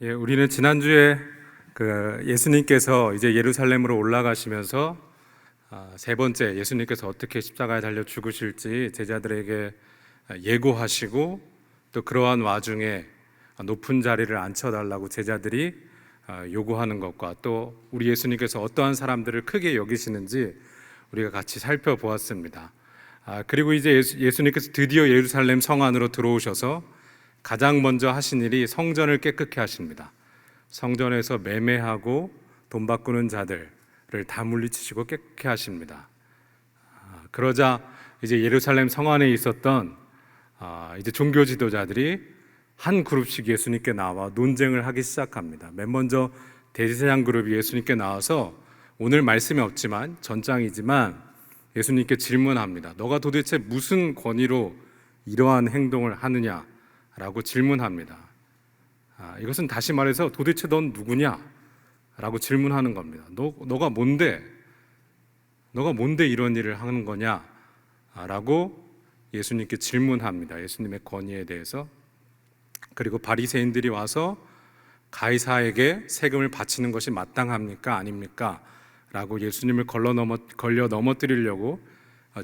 우리는 지난주에 예수님께서 이제 예루살렘으로 올라가시면서 세 번째 예수님께서 어떻게 십자가에 달려 죽으실지 제자들에게 예고하시고 또 그러한 와중에 높은 자리를 앉혀달라고 제자들이 요구하는 것과 또 우리 예수님께서 어떠한 사람들을 크게 여기시는지 우리가 같이 살펴보았습니다. 그리고 이제 예수님께서 드디어 예루살렘 성 안으로 들어오셔서 가장 먼저 하신 일이 성전을 깨끗게 하십니다. 성전에서 매매하고 돈 바꾸는 자들을 다 물리치시고 깨끗게 하십니다. 그러자 이제 예루살렘 성 안에 있었던 이제 종교 지도자들이 한 그룹씩 예수님께 나와 논쟁을 하기 시작합니다. 맨 먼저 대제사장 그룹이 예수님께 나와서 오늘 말씀이 없지만 전장이지만 예수님께 질문합니다. 너가 도대체 무슨 권위로 이러한 행동을 하느냐? 라고 질문합니다. 이것은 다시 말해서 도대체 넌 누구냐? 라고 질문하는 겁니다. 너가 뭔데? 너가 뭔데 이런 일을 하는 거냐? 라고 예수님께 질문합니다. 예수님의 권위에 대해서. 그리고 바리새인들이 와서 가이사에게 세금을 바치는 것이 마땅합니까? 아닙니까? 라고 예수님을 걸려 넘어뜨리려고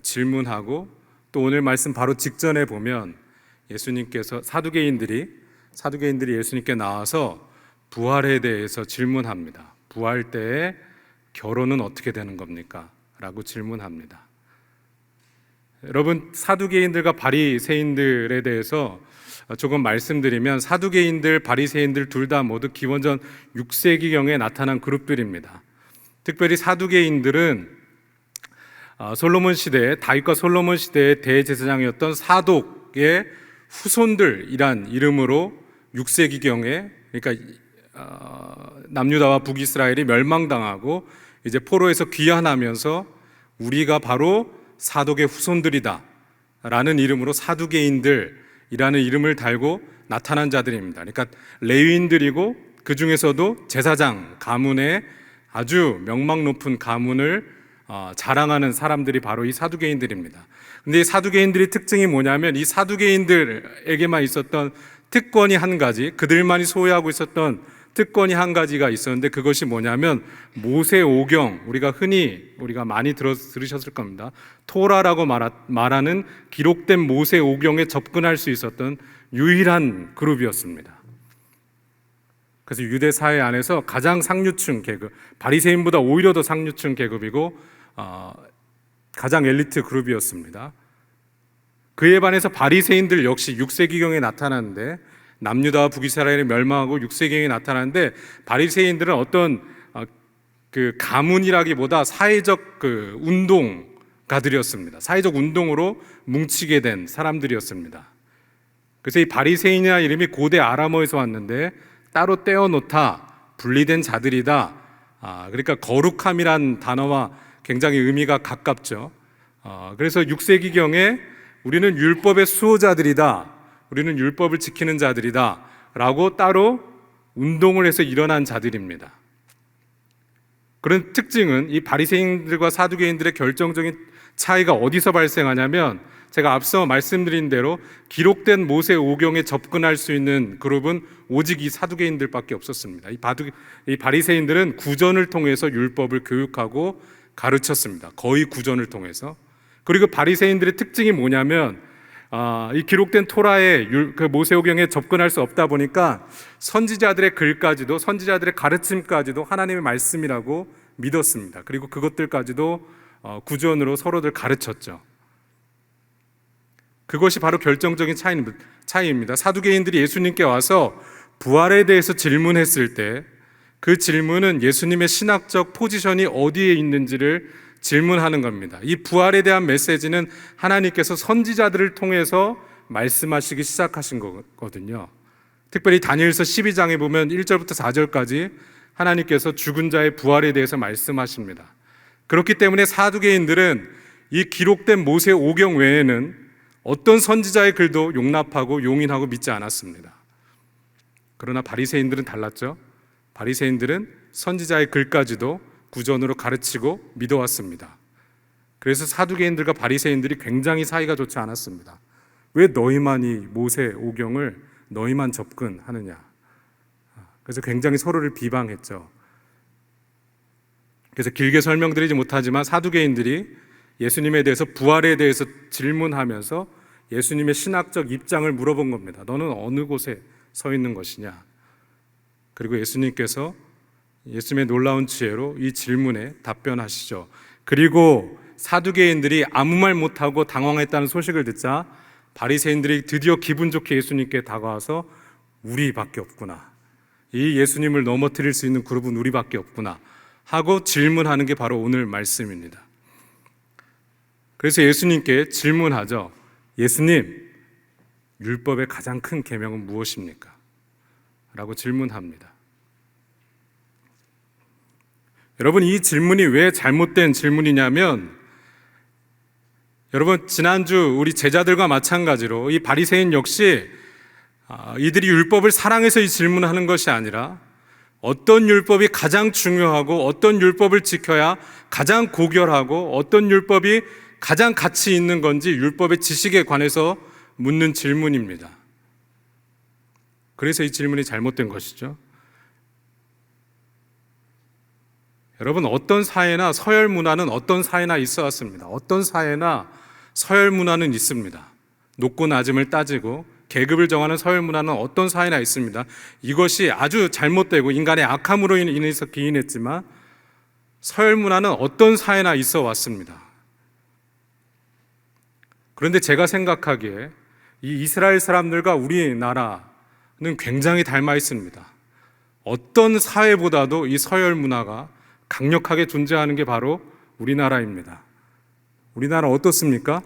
질문하고 또 오늘 말씀 바로 직전에 보면 예수님께서 사두개인들이 예수님께 나와서 부활에 대해서 질문합니다. 부활 때에 결혼은 어떻게 되는 겁니까? 라고 질문합니다. 여러분, 사두개인들과 바리새인들에 대해서 조금 말씀드리면 사두개인들, 바리새인들 둘 다 모두 기원전 6세기경에 나타난 그룹들입니다. 특별히 사두개인들은 솔로몬 시대에 다윗과 솔로몬 시대의 대제사장이었던 사독의 후손들이란 이름으로 6세기경에 그러니까 남유다와 북이스라엘이 멸망당하고 이제 포로에서 귀환하면서 우리가 바로 사독의 후손들이다 라는 이름으로 사두개인들이라는 이름을 달고 나타난 자들입니다. 그러니까 레위인들이고 그 중에서도 제사장 가문의 아주 명망 높은 가문을 자랑하는 사람들이 바로 이 사두개인들입니다. 근데 이 사두개인들의 특징이 뭐냐면 이 사두개인들에게만 있었던 특권이 한 가지, 그들만이 소유하고 있었던 특권이 한 가지가 있었는데 그것이 뭐냐면 모세오경, 우리가 많이 들으셨을 겁니다. 토라라고 말하는 기록된 모세오경에 접근할 수 있었던 유일한 그룹이었습니다. 그래서 유대 사회 안에서 가장 상류층 계급, 바리새인보다 오히려 더 상류층 계급이고 가장 엘리트 그룹이었습니다. 그에 반해서 바리새인들 역시 6세기경에 나타나는데 남유다와 북이스라엘이 멸망하고 6세기경에 나타나는데 바리새인들은 어떤 그 가문이라기보다 사회적 운동가들이었습니다. 사회적 운동으로 뭉치게 된 사람들이었습니다. 그래서 이 바리새인이라는 이름이 고대 아람어에서 왔는데 따로 떼어놓다, 분리된 자들이다. 그러니까 거룩함이란 단어와 굉장히 의미가 가깝죠. 그래서 6세기경에 우리는 율법의 수호자들이다, 우리는 율법을 지키는 자들이다 라고 따로 운동을 해서 일어난 자들입니다. 그런 특징은 이 바리새인들과 사두개인들의 결정적인 차이가 어디서 발생하냐면 제가 앞서 말씀드린 대로 기록된 모세오경에 접근할 수 있는 그룹은 오직 이 사두개인들밖에 없었습니다. 이 바리새인들은 구전을 통해서 율법을 교육하고 가르쳤습니다. 거의 구전을 통해서. 그리고 바리새인들의 특징이 뭐냐면 이 기록된 토라의 그 모세오경에 접근할 수 없다 보니까 선지자들의 글까지도, 선지자들의 가르침까지도 하나님의 말씀이라고 믿었습니다. 그리고 그것들까지도 구전으로 서로들 가르쳤죠. 그것이 바로 결정적인 차이입니다. 사두개인들이 예수님께 와서 부활에 대해서 질문했을 때 그 질문은 예수님의 신학적 포지션이 어디에 있는지를 질문하는 겁니다. 이 부활에 대한 메시지는 하나님께서 선지자들을 통해서 말씀하시기 시작하신 거거든요. 특별히 다니엘서 12장에 보면 1절부터 4절까지 하나님께서 죽은 자의 부활에 대해서 말씀하십니다. 그렇기 때문에 사두개인들은 이 기록된 모세오경 외에는 어떤 선지자의 글도 용납하고 용인하고 믿지 않았습니다. 그러나 바리새인들은 달랐죠. 바리새인들은 선지자의 글까지도 구전으로 가르치고 믿어왔습니다. 그래서 사두개인들과 바리새인들이 굉장히 사이가 좋지 않았습니다. 왜 너희만 이 모세오경을 너희만 접근하느냐? 그래서 굉장히 서로를 비방했죠. 그래서 길게 설명드리지 못하지만 사두개인들이 예수님에 대해서, 부활에 대해서 질문하면서 예수님의 신학적 입장을 물어본 겁니다. 너는 어느 곳에 서 있는 것이냐? 그리고 예수님께서 예수님의 놀라운 지혜로 이 질문에 답변하시죠. 그리고 사두개인들이 아무 말 못하고 당황했다는 소식을 듣자 바리새인들이 드디어 기분 좋게 예수님께 다가와서 우리밖에 없구나, 이 예수님을 넘어뜨릴 수 있는 그룹은 우리밖에 없구나 하고 질문하는 게 바로 오늘 말씀입니다. 그래서 예수님께 질문하죠. 예수님, 율법의 가장 큰 계명은 무엇입니까? 라고 질문합니다. 여러분, 이 질문이 왜 잘못된 질문이냐면, 여러분, 지난주 우리 제자들과 마찬가지로 이 바리새인 역시 이들이 율법을 사랑해서 이 질문을 하는 것이 아니라 어떤 율법이 가장 중요하고 어떤 율법을 지켜야 가장 고결하고 어떤 율법이 가장 가치 있는 건지 율법의 지식에 관해서 묻는 질문입니다. 그래서 이 질문이 잘못된 것이죠. 여러분, 어떤 사회나 서열 문화는 어떤 사회나 있어 왔습니다. 어떤 사회나 서열 문화는 있습니다. 높고 낮음을 따지고 계급을 정하는 서열 문화는 어떤 사회나 있습니다. 이것이 아주 잘못되고 인간의 악함으로 인해서 기인했지만 서열 문화는 어떤 사회나 있어 왔습니다. 그런데 제가 생각하기에 이 이스라엘 사람들과 우리나라는 굉장히 닮아 있습니다. 어떤 사회보다도 이 서열 문화가 강력하게 존재하는 게 바로 우리나라입니다. 우리나라 어떻습니까?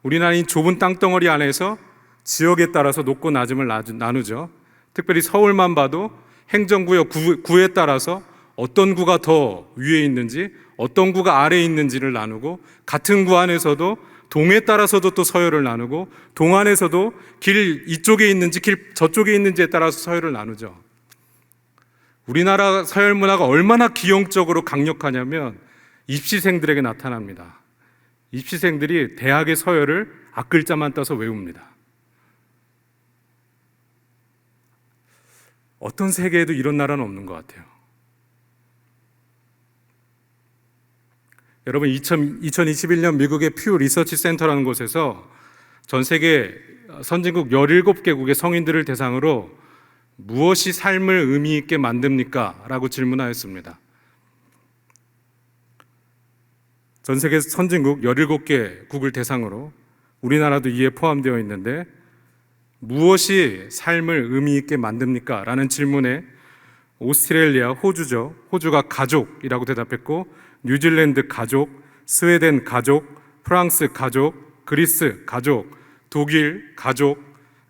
우리나라는 이 좁은 땅덩어리 안에서 지역에 따라서 높고 낮음을 나누죠. 특별히 서울만 봐도 행정구역 구에 따라서 어떤 구가 더 위에 있는지 어떤 구가 아래에 있는지를 나누고, 같은 구 안에서도 동에 따라서도 또 서열을 나누고, 동 안에서도 길 이쪽에 있는지 길 저쪽에 있는지에 따라서 서열을 나누죠. 우리나라 서열 문화가 얼마나 기형적으로 강력하냐면 입시생들에게 나타납니다. 입시생들이 대학의 서열을 앞글자만 따서 외웁니다. 어떤 세계에도 이런 나라는 없는 것 같아요. 여러분, 2021년 미국의 퓨 리서치 센터라는 곳에서 전 세계 선진국 17개국의 성인들을 대상으로 무엇이 삶을 의미 있게 만듭니까? 라고 질문하였습니다. 전 세계 선진국 17개국을 대상으로 우리나라도 이에 포함되어 있는데, 무엇이 삶을 의미 있게 만듭니까? 라는 질문에 오스트레일리아, 호주가 가족이라고 대답했고, 뉴질랜드 가족, 스웨덴 가족, 프랑스 가족, 그리스 가족, 독일 가족,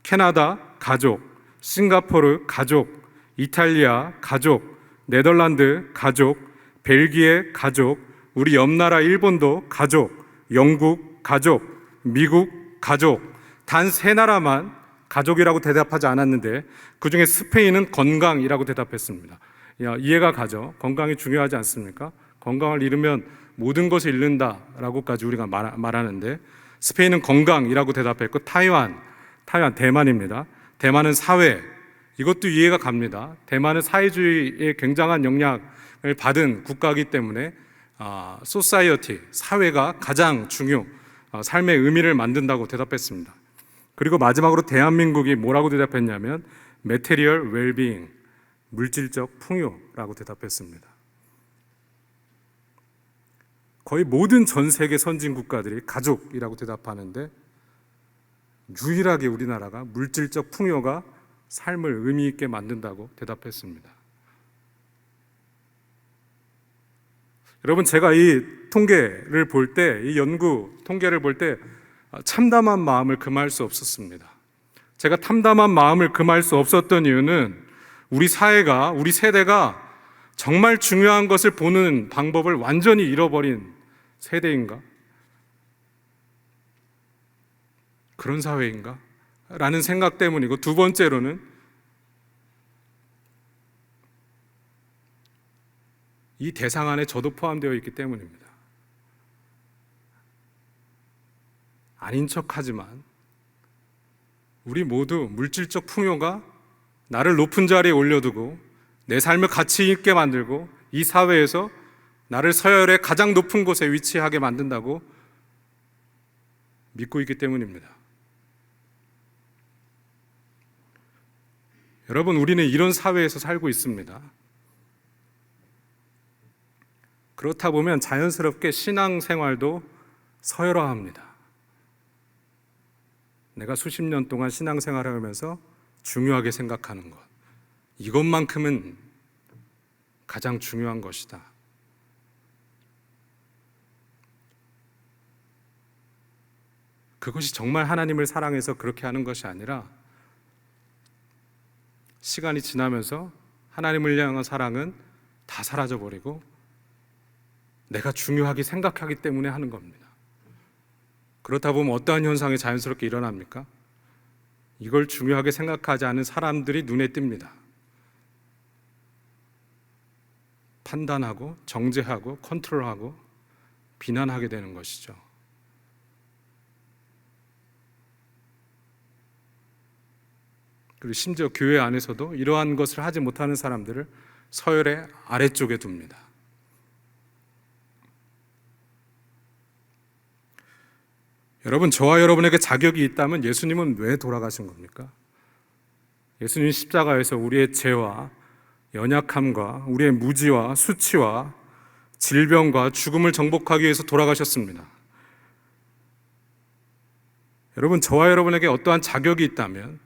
캐나다 가족, 싱가포르 가족, 이탈리아 가족, 네덜란드 가족, 벨기에 가족, 우리 옆나라 일본도 가족, 영국 가족, 미국 가족, 단 3나라만 가족이라고 대답하지 않았는데 그 중에 스페인은 건강이라고 대답했습니다. 이해가 가죠? 건강이 중요하지 않습니까? 건강을 잃으면 모든 것을 잃는다라고까지 우리가 말하는데, 스페인은 건강이라고 대답했고, 대만입니다. 대만은 사회, 이것도 이해가 갑니다. 대만은 사회주의에 굉장한 영향을 받은 국가이기 때문에 소사이어티, 사회가 가장 삶의 의미를 만든다고 대답했습니다. 그리고 마지막으로 대한민국이 뭐라고 대답했냐면 material well-being, 물질적 풍요라고 대답했습니다. 거의 모든 전 세계 선진 국가들이 가족이라고 대답하는데 유일하게 우리나라가 물질적 풍요가 삶을 의미 있게 만든다고 대답했습니다. 여러분, 제가 이 통계를 볼 때, 이 연구 통계를 볼 때 참담한 마음을 금할 수 없었습니다. 제가 참담한 마음을 금할 수 없었던 이유는 우리 사회가, 우리 세대가 정말 중요한 것을 보는 방법을 완전히 잃어버린 세대인가? 그런 사회인가? 라는 생각 때문이고, 두 번째로는 이 대상 안에 저도 포함되어 있기 때문입니다. 아닌 척하지만 우리 모두 물질적 풍요가 나를 높은 자리에 올려두고 내 삶을 가치 있게 만들고 이 사회에서 나를 서열의 가장 높은 곳에 위치하게 만든다고 믿고 있기 때문입니다. 여러분, 우리는 이런 사회에서 살고 있습니다. 그렇다 보면 자연스럽게 신앙생활도 서열화합니다. 내가 수십 년 동안 신앙생활을 하면서 중요하게 생각하는 것, 이것만큼은 가장 중요한 것이다. 그것이 정말 하나님을 사랑해서 그렇게 하는 것이 아니라 시간이 지나면서 하나님을 향한 사랑은 다 사라져버리고 내가 중요하게 생각하기 때문에 하는 겁니다. 그렇다 보면 어떠한 현상이 자연스럽게 일어납니까? 이걸 중요하게 생각하지 않은 사람들이 눈에 띕니다. 판단하고 정죄하고 컨트롤하고 비난하게 되는 것이죠. 그리고 심지어 교회 안에서도 이러한 것을 하지 못하는 사람들을 서열의 아래쪽에 둡니다. 여러분, 저와 여러분에게 자격이 있다면 예수님은 왜 돌아가신 겁니까? 예수님 십자가에서 우리의 죄와 연약함과 우리의 무지와 수치와 질병과 죽음을 정복하기 위해서 돌아가셨습니다. 여러분, 저와 여러분에게 어떠한 자격이 있다면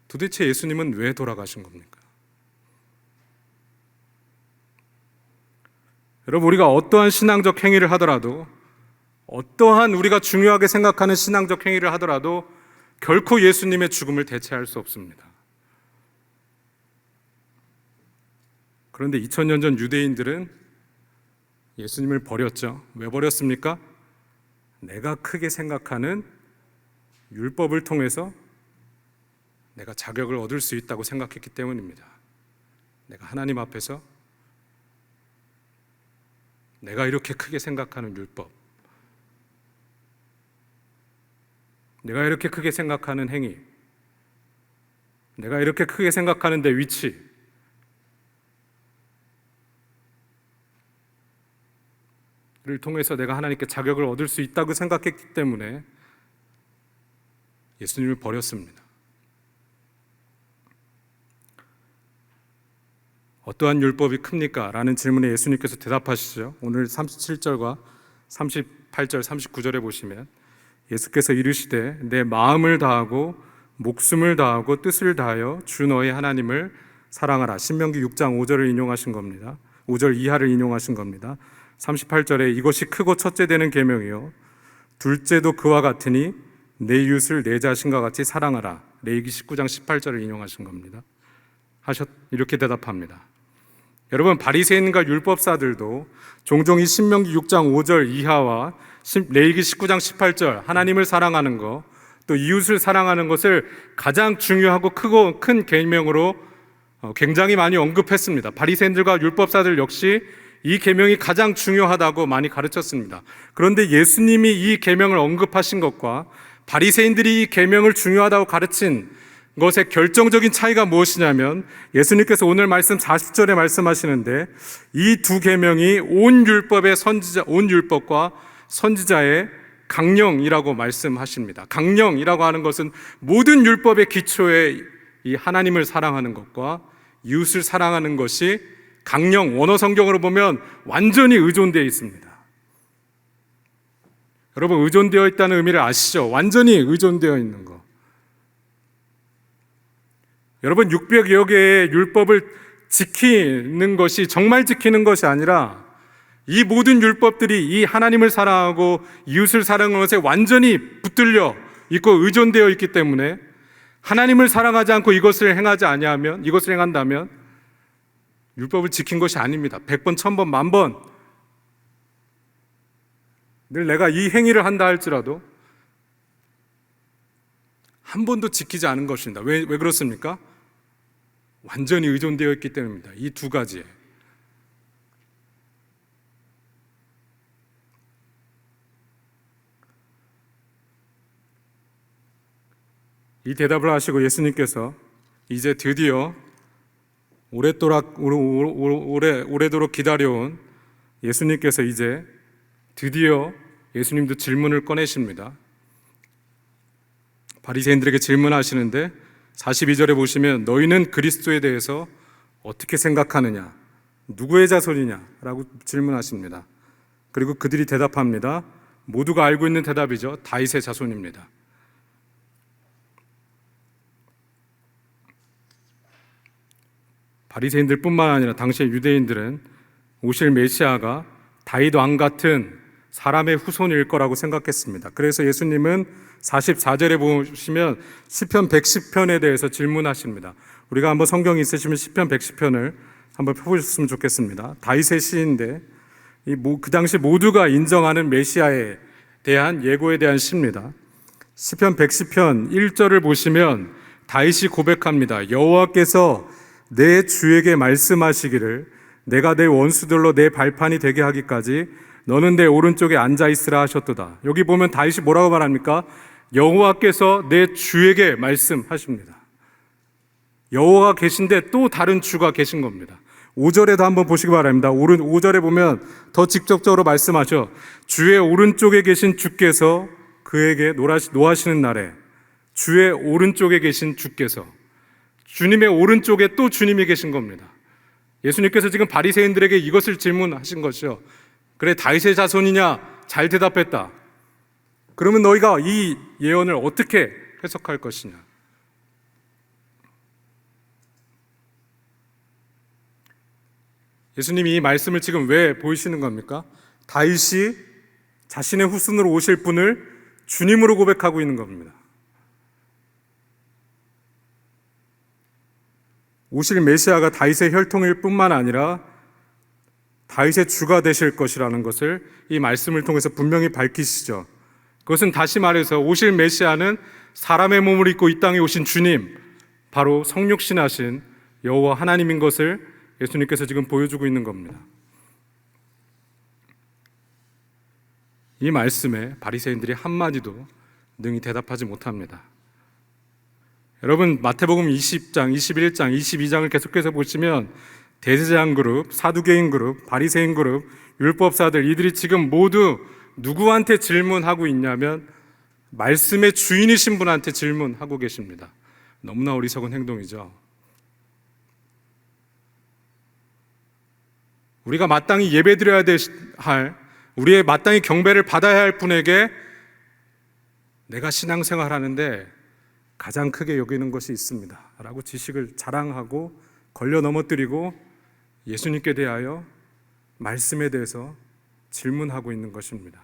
도대체 예수님은 왜 돌아가신 겁니까? 여러분, 우리가 어떠한 신앙적 행위를 하더라도, 어떠한 우리가 중요하게 생각하는 신앙적 행위를 하더라도 결코 예수님의 죽음을 대체할 수 없습니다. 그런데 2000년 전 유대인들은 예수님을 버렸죠. 왜 버렸습니까? 내가 크게 생각하는 율법을 통해서 내가 자격을 얻을 수 있다고 생각했기 때문입니다. 내가 하나님 앞에서 내가 이렇게 크게 생각하는 율법, 내가 이렇게 크게 생각하는 행위, 내가 이렇게 크게 생각하는 내 위치를 통해서 내가 하나님께 자격을 얻을 수 있다고 생각했기 때문에 예수님을 버렸습니다. 어떠한 율법이 큽니까? 라는 질문에 예수님께서 대답하시죠. 오늘 37절과 38절, 39절에 보시면 예수께서 이르시되 내 마음을 다하고 목숨을 다하고 뜻을 다하여 주 너의 하나님을 사랑하라. 신명기 6장 5절을 인용하신 겁니다. 5절 이하를 인용하신 겁니다. 38절에 이것이 크고 첫째 되는 계명이요 둘째도 그와 같으니 내 이웃을 내 자신과 같이 사랑하라. 레위기 19장 18절을 인용하신 겁니다. 이렇게 대답합니다. 여러분, 바리새인과 율법사들도 종종 이 신명기 6장 5절 이하와 레위기 19장 18절 하나님을 사랑하는 것, 또 이웃을 사랑하는 것을 가장 중요하고 크고 큰 계명으로 굉장히 많이 언급했습니다. 바리새인들과 율법사들 역시 이 계명이 가장 중요하다고 많이 가르쳤습니다. 그런데 예수님이 이 계명을 언급하신 것과 바리새인들이 이 계명을 중요하다고 가르친 것의 결정적인 차이가 무엇이냐면 예수님께서 오늘 말씀 40절에 말씀하시는데 이 두 계명이 온 율법과 선지자의 강령이라고 말씀하십니다. 강령이라고 하는 것은 모든 율법의 기초에 이 하나님을 사랑하는 것과 이웃을 사랑하는 것이 강령, 원어 성경으로 보면 완전히 의존되어 있습니다. 여러분, 의존되어 있다는 의미를 아시죠? 완전히 의존되어 있는 것. 여러분, 600여 개의 율법을 지키는 것이 정말 지키는 것이 아니라 이 모든 율법들이 이 하나님을 사랑하고 이웃을 사랑하는 것에 완전히 붙들려 있고 의존되어 있기 때문에 하나님을 사랑하지 않고 이것을 행한다면 율법을 지킨 것이 아닙니다. 100번, 1000번, 10,000번 늘 내가 이 행위를 한다 할지라도 한 번도 지키지 않은 것입니다. 왜 그렇습니까? 완전히 의존되어 있기 때문입니다. 이 두 가지에. 이 대답을 하시고 예수님께서 이제 드디어 오래도록 기다려온 예수님께서 이제 드디어 예수님도 질문을 꺼내십니다. 바리새인들에게 질문하시는데 42절에 보시면 너희는 그리스도에 대해서 어떻게 생각하느냐? 누구의 자손이냐? 라고 질문하십니다. 그리고 그들이 대답합니다. 모두가 알고 있는 대답이죠. 다윗의 자손입니다. 바리새인들뿐만 아니라 당시의 유대인들은 오실 메시아가 다윗 왕 같은 사람의 후손일 거라고 생각했습니다. 그래서 예수님은 44절에 보시면 시편 110편에 대해서 질문하십니다. 우리가 한번 성경 있으시면 시편 110편을 한번 펴보셨으면 좋겠습니다. 다윗의 시인데 그 당시 모두가 인정하는 메시아에 대한 예고에 대한 시입니다. 시편 110편 1절을 보시면 다윗이 고백합니다. 여호와께서 내 주에게 말씀하시기를 내가 내 원수들로 내 발판이 되게 하기까지 너는 내 오른쪽에 앉아 있으라 하셨도다. 여기 보면 다윗이 뭐라고 말합니까? 여호와께서 내 주에게 말씀하십니다. 여호와가 계신데 또 다른 주가 계신 겁니다. 5절에도 한번 보시기 바랍니다. 5절에 보면 더 직접적으로 말씀하셔. 주의 오른쪽에 계신 주께서 그에게 노하시는 날에 주의 오른쪽에 계신 주께서, 주님의 오른쪽에 또 주님이 계신 겁니다. 예수님께서 지금 바리새인들에게 이것을 질문하신 것이죠. 그래, 다윗의 자손이냐? 잘 대답했다. 그러면 너희가 이 예언을 어떻게 해석할 것이냐? 예수님이 이 말씀을 지금 왜 보이시는 겁니까? 다윗이 자신의 후손으로 오실 분을 주님으로 고백하고 있는 겁니다. 오실 메시아가 다윗의 혈통일 뿐만 아니라 다윗의 주가 되실 것이라는 것을 이 말씀을 통해서 분명히 밝히시죠. 그것은 다시 말해서 오실 메시아는 사람의 몸을 입고 이 땅에 오신 주님, 바로 성육신하신 여호와 하나님인 것을 예수님께서 지금 보여주고 있는 겁니다. 이 말씀에 바리새인들이 한마디도 능히 대답하지 못합니다. 여러분, 마태복음 20장, 21장, 22장을 계속해서 보시면 대제사장 그룹, 사두개인 그룹, 바리새인 그룹, 율법사들, 이들이 지금 모두 누구한테 질문하고 있냐면 말씀의 주인이신 분한테 질문하고 계십니다. 너무나 어리석은 행동이죠. 우리가 마땅히 예배드려야 할, 우리의 마땅히 경배를 받아야 할 분에게 내가 신앙생활하는데 가장 크게 여기는 것이 있습니다 라고 지식을 자랑하고 걸려 넘어뜨리고 예수님께 대하여 말씀에 대해서 질문하고 있는 것입니다.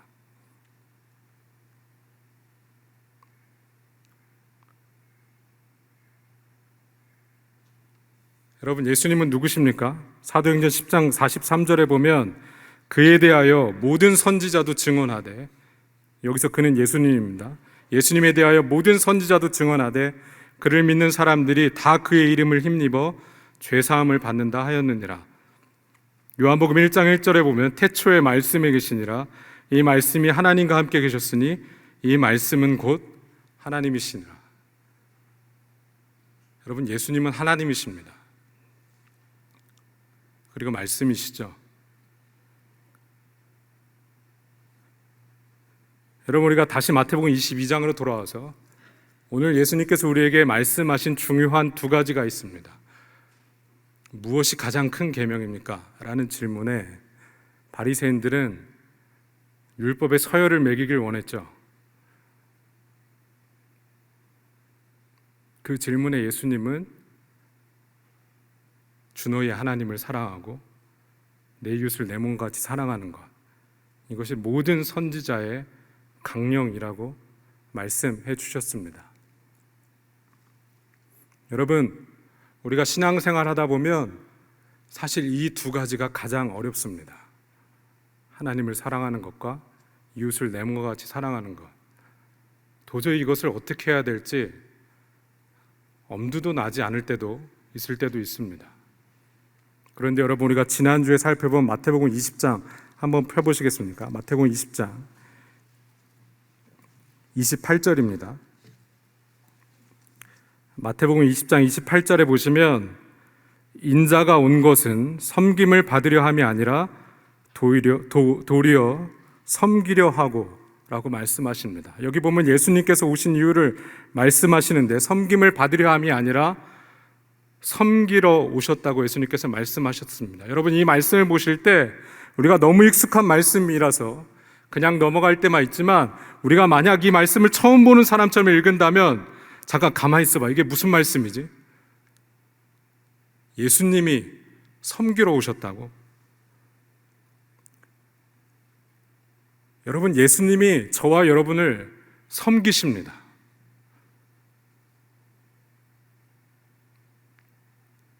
여러분, 예수님은 누구십니까? 사도행전 10장 43절에 보면 그에 대하여 모든 선지자도 증언하되, 여기서 그는 예수님입니다. 예수님에 대하여 모든 선지자도 증언하되 그를 믿는 사람들이 다 그의 이름을 힘입어 죄사함을 받는다 하였느니라. 요한복음 1장 1절에 보면 태초에 말씀에 계시니라. 이 말씀이 하나님과 함께 계셨으니 이 말씀은 곧 하나님이시니라. 여러분, 예수님은 하나님이십니다. 그리고 말씀이시죠. 여러분, 우리가 다시 마태복음 22장으로 돌아와서 오늘 예수님께서 우리에게 말씀하신 중요한 두 가지가 있습니다. 무엇이 가장 큰 계명입니까? 라는 질문에 바리새인들은 율법의 서열을 매기길 원했죠. 그 질문에 예수님은 주 너의 하나님을 사랑하고 내 이웃을 내 몸같이 사랑하는 것, 이것이 모든 선지자의 강령이라고 말씀해 주셨습니다. 여러분, 우리가 신앙생활 하다 보면 사실 이 두 가지가 가장 어렵습니다. 하나님을 사랑하는 것과 이웃을 내 몸과 같이 사랑하는 것. 도저히 이것을 어떻게 해야 될지 엄두도 나지 않을 때도 있을 때도 있습니다. 그런데 여러분, 우리가 지난주에 살펴본 마태복음 20장 한번 펴보시겠습니까? 마태복음 20장 28절입니다. 마태복음 20장 28절에 보시면 인자가 온 것은 섬김을 받으려 함이 아니라 도리어 섬기려 하고 라고 말씀하십니다. 여기 보면 예수님께서 오신 이유를 말씀하시는데 섬김을 받으려 함이 아니라 섬기러 오셨다고 예수님께서 말씀하셨습니다. 여러분, 이 말씀을 보실 때 우리가 너무 익숙한 말씀이라서 그냥 넘어갈 때만 있지만, 우리가 만약 이 말씀을 처음 보는 사람처럼 읽은다면 잠깐 가만히 있어봐. 이게 무슨 말씀이지? 예수님이 섬기러 오셨다고? 여러분, 예수님이 저와 여러분을 섬기십니다.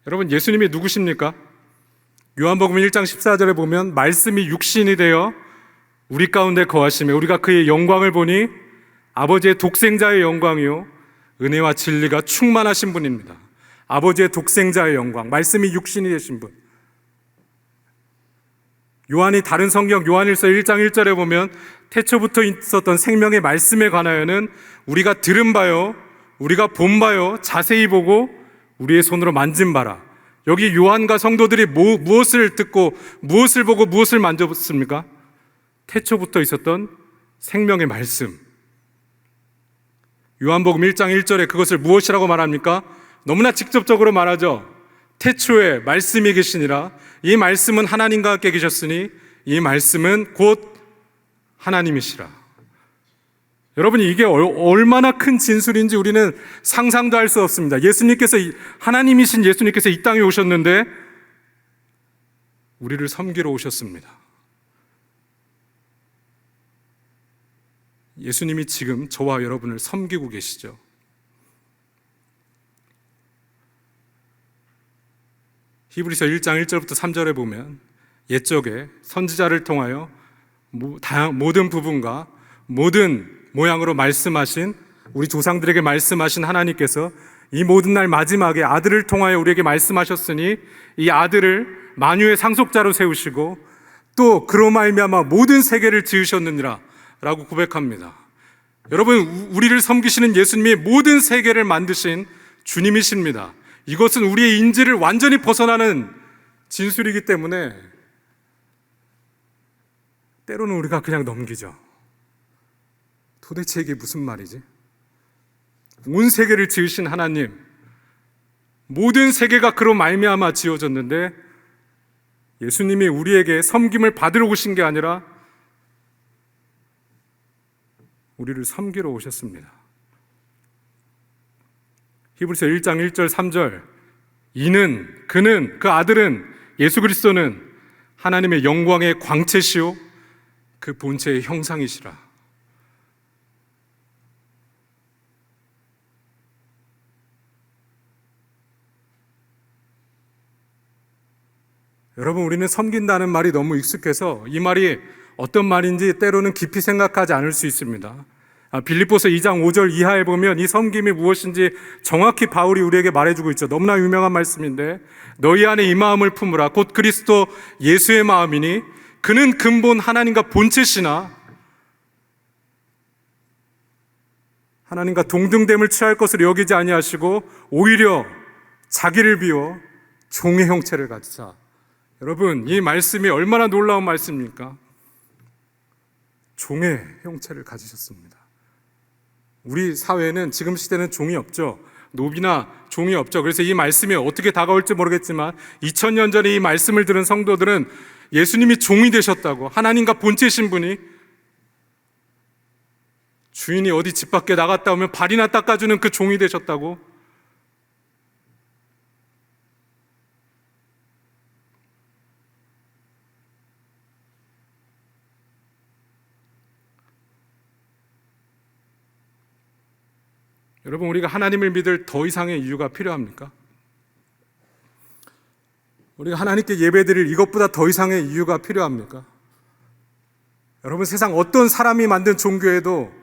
여러분, 예수님이 누구십니까? 요한복음 1장 14절에 보면 말씀이 육신이 되어 우리 가운데 거하시며 우리가 그의 영광을 보니 아버지의 독생자의 영광이요 은혜와 진리가 충만하신 분입니다. 아버지의 독생자의 영광, 말씀이 육신이 되신 분. 요한이 다른 성경 요한일서 1장 1절에 보면 태초부터 있었던 생명의 말씀에 관하여는 우리가 들은 바요, 우리가 본 바요, 자세히 보고 우리의 손으로 만진 바라. 여기 요한과 성도들이 무엇을 듣고 무엇을 보고 무엇을 만졌습니까? 태초부터 있었던 생명의 말씀. 요한복음 1장 1절에 그것을 무엇이라고 말합니까? 너무나 직접적으로 말하죠. 태초에 말씀이 계시니라. 이 말씀은 하나님과 함께 계셨으니 이 말씀은 곧 하나님이시라. 여러분, 이게 얼마나 큰 진술인지 우리는 상상도 할 수 없습니다. 예수님께서, 하나님이신 예수님께서 이 땅에 오셨는데 우리를 섬기러 오셨습니다. 예수님이 지금 저와 여러분을 섬기고 계시죠. 히브리서 1장 1절부터 3절에 보면 옛적에 선지자를 통하여 모든 부분과 모든 모양으로 말씀하신, 우리 조상들에게 말씀하신 하나님께서 이 모든 날 마지막에 아들을 통하여 우리에게 말씀하셨으니 이 아들을 만유의 상속자로 세우시고 또 그로 말미암아 모든 세계를 지으셨느니라 라고 고백합니다. 여러분, 우리를 섬기시는 예수님이 모든 세계를 만드신 주님이십니다. 이것은 우리의 인지를 완전히 벗어나는 진술이기 때문에 때로는 우리가 그냥 넘기죠. 도대체 이게 무슨 말이지? 온 세계를 지으신 하나님, 모든 세계가 그로 말미암아 지어졌는데 예수님이 우리에게 섬김을 받으러 오신 게 아니라 우리를 섬기러 오셨습니다. 히브리서 1장 1절 3절, 그는, 그 아들은, 예수 그리스도는 하나님의 영광의 광채시요 그 본체의 형상이시라. 여러분, 우리는 섬긴다는 말이 너무 익숙해서 이 말이 어떤 말인지 때로는 깊이 생각하지 않을 수 있습니다. 빌립보서 2장 5절 이하에 보면 이 섬김이 무엇인지 정확히 바울이 우리에게 말해주고 있죠. 너무나 유명한 말씀인데, 너희 안에 이 마음을 품으라. 곧 그리스도 예수의 마음이니 그는 근본 하나님과 본체시나 하나님과 동등됨을 취할 것으로 여기지 아니하시고 오히려 자기를 비워 종의 형체를 가지사. 여러분, 이 말씀이 얼마나 놀라운 말씀입니까? 종의 형체를 가지셨습니다. 우리 사회는 지금 시대는 종이 없죠. 노비나 종이 없죠. 그래서 이 말씀이 어떻게 다가올지 모르겠지만 2000년 전에 이 말씀을 들은 성도들은 예수님이 종이 되셨다고, 하나님과 본체신 분이 주인이 어디 집 밖에 나갔다 오면 발이나 닦아주는 그 종이 되셨다고. 여러분, 우리가 하나님을 믿을 더 이상의 이유가 필요합니까? 우리가 하나님께 예배드릴 이것보다 더 이상의 이유가 필요합니까? 여러분, 세상 어떤 사람이 만든 종교에도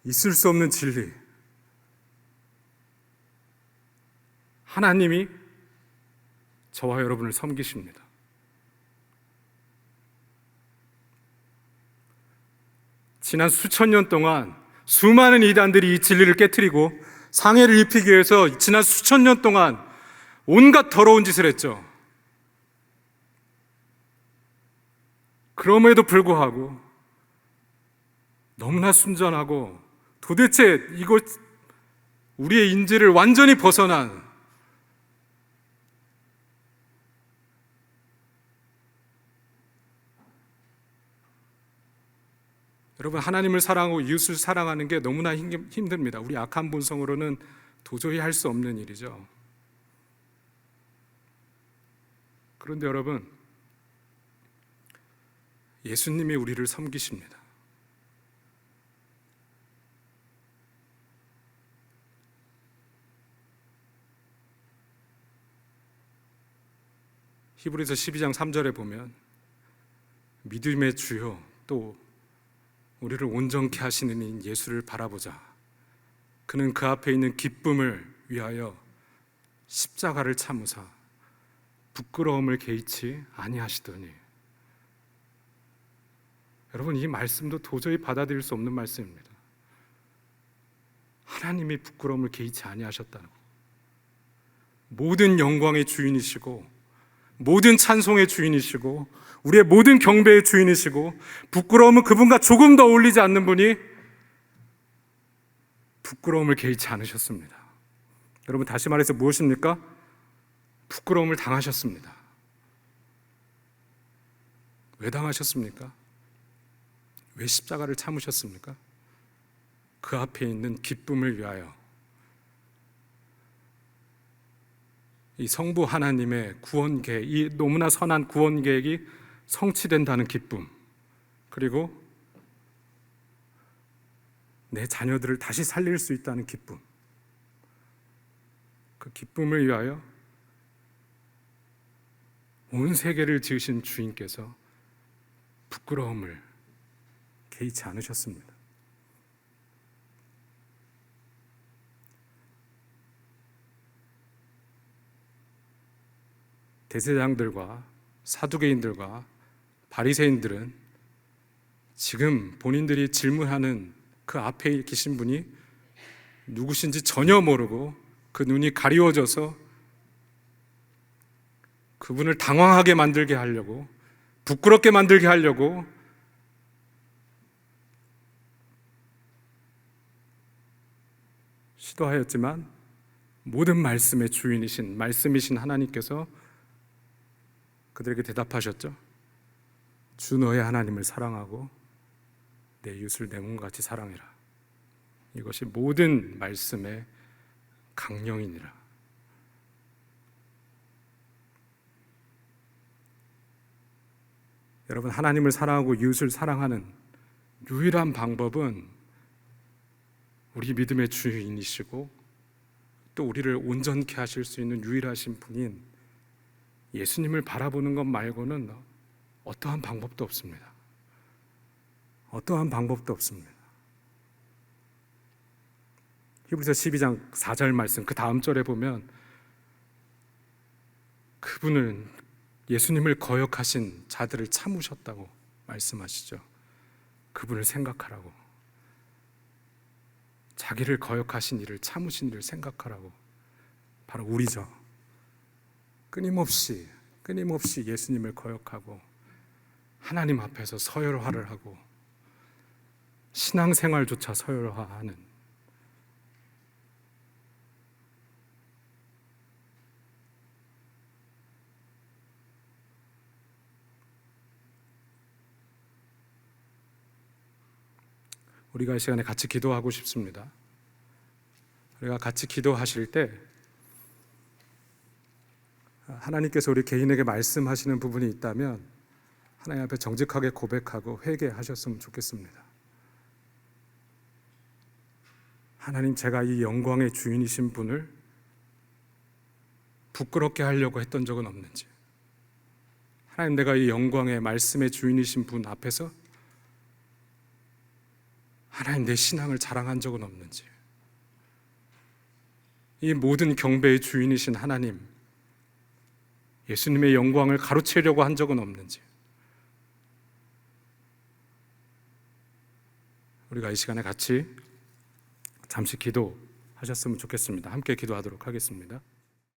있을 수 없는 진리, 하나님이 저와 여러분을 섬기십니다. 지난 수천 년 동안 수많은 이단들이 이 진리를 깨트리고 상해를 입히기 위해서 지난 수천 년 동안 온갖 더러운 짓을 했죠. 그럼에도 불구하고 너무나 순전하고 도대체 이것 우리의 인지를 완전히 벗어난 여러분, 하나님을 사랑하고 이웃을 사랑하는 게 너무나 힘듭니다. 우리 악한 본성으로는 도저히 할 수 없는 일이죠. 그런데 여러분, 예수님이 우리를 섬기십니다. 히브리서 12장 3절에 보면 믿음의 주요 또 우리를 온전케 하시는 이 예수를 바라보자. 그는 그 앞에 있는 기쁨을 위하여 십자가를 참으사 부끄러움을 개의치 아니하시더니. 여러분, 이 말씀도 도저히 받아들일 수 없는 말씀입니다. 하나님이 부끄러움을 개의치 아니하셨다는 거. 모든 영광의 주인이시고 모든 찬송의 주인이시고 우리의 모든 경배의 주인이시고 부끄러움은 그분과 조금 더 어울리지 않는 분이 부끄러움을 개의치 않으셨습니다. 여러분, 다시 말해서 무엇입니까? 부끄러움을 당하셨습니다. 왜 당하셨습니까? 왜 십자가를 참으셨습니까? 그 앞에 있는 기쁨을 위하여. 이 성부 하나님의 구원 계획, 이 너무나 선한 구원 계획이 성취된다는 기쁨, 그리고 내 자녀들을 다시 살릴 수 있다는 기쁨, 그 기쁨을 위하여 온 세계를 지으신 주인께서 부끄러움을 개의치 않으셨습니다. 대제사장들과 사두개인들과 바리새인들은 지금 본인들이 질문하는 그 앞에 계신 분이 누구신지 전혀 모르고 그 눈이 가리워져서 그분을 당황하게 만들게 하려고, 부끄럽게 만들게 하려고 시도하였지만 모든 말씀의 주인이신 말씀이신 하나님께서 그들에게 대답하셨죠. 주 너의 하나님을 사랑하고 내 이웃을 내 몸같이 사랑해라. 이것이 모든 말씀의 강령이니라. 여러분, 하나님을 사랑하고 이웃을 사랑하는 유일한 방법은 우리 믿음의 주인이시고 또 우리를 온전케 하실 수 있는 유일하신 분인 예수님을 바라보는 것 말고는 어떠한 방법도 없습니다. 어떠한 방법도 없습니다. 히브리서 12장 4절 말씀 그 다음 절에 보면 그분은 예수님을 거역하신 자들을 참으셨다고 말씀하시죠. 그분을 생각하라고. 자기를 거역하신 이를 참으신 이를 생각하라고. 바로 우리죠. 끊임없이 예수님을 거역하고 하나님 앞에서 서열화를 하고 신앙생활조차 서열화하는 우리가 이 시간에 같이 기도하고 싶습니다. 우리가 같이 기도하실 때 하나님께서 우리 개인에게 말씀하시는 부분이 있다면 하나님 앞에 정직하게 고백하고 회개하셨으면 좋겠습니다. 하나님, 제가 이 영광의 주인이신 분을 부끄럽게 하려고 했던 적은 없는지, 하나님, 내가 이 영광의 말씀의 주인이신 분 앞에서 하나님 내 신앙을 자랑한 적은 없는지, 이 모든 경배의 주인이신 하나님 예수님의 영광을 가로채려고 한 적은 없는지, 우리가 이 시간에 같이 잠시 기도하겠습니다. 하셨으면 좋겠습니다. 함께 기도하도록 하겠습니다.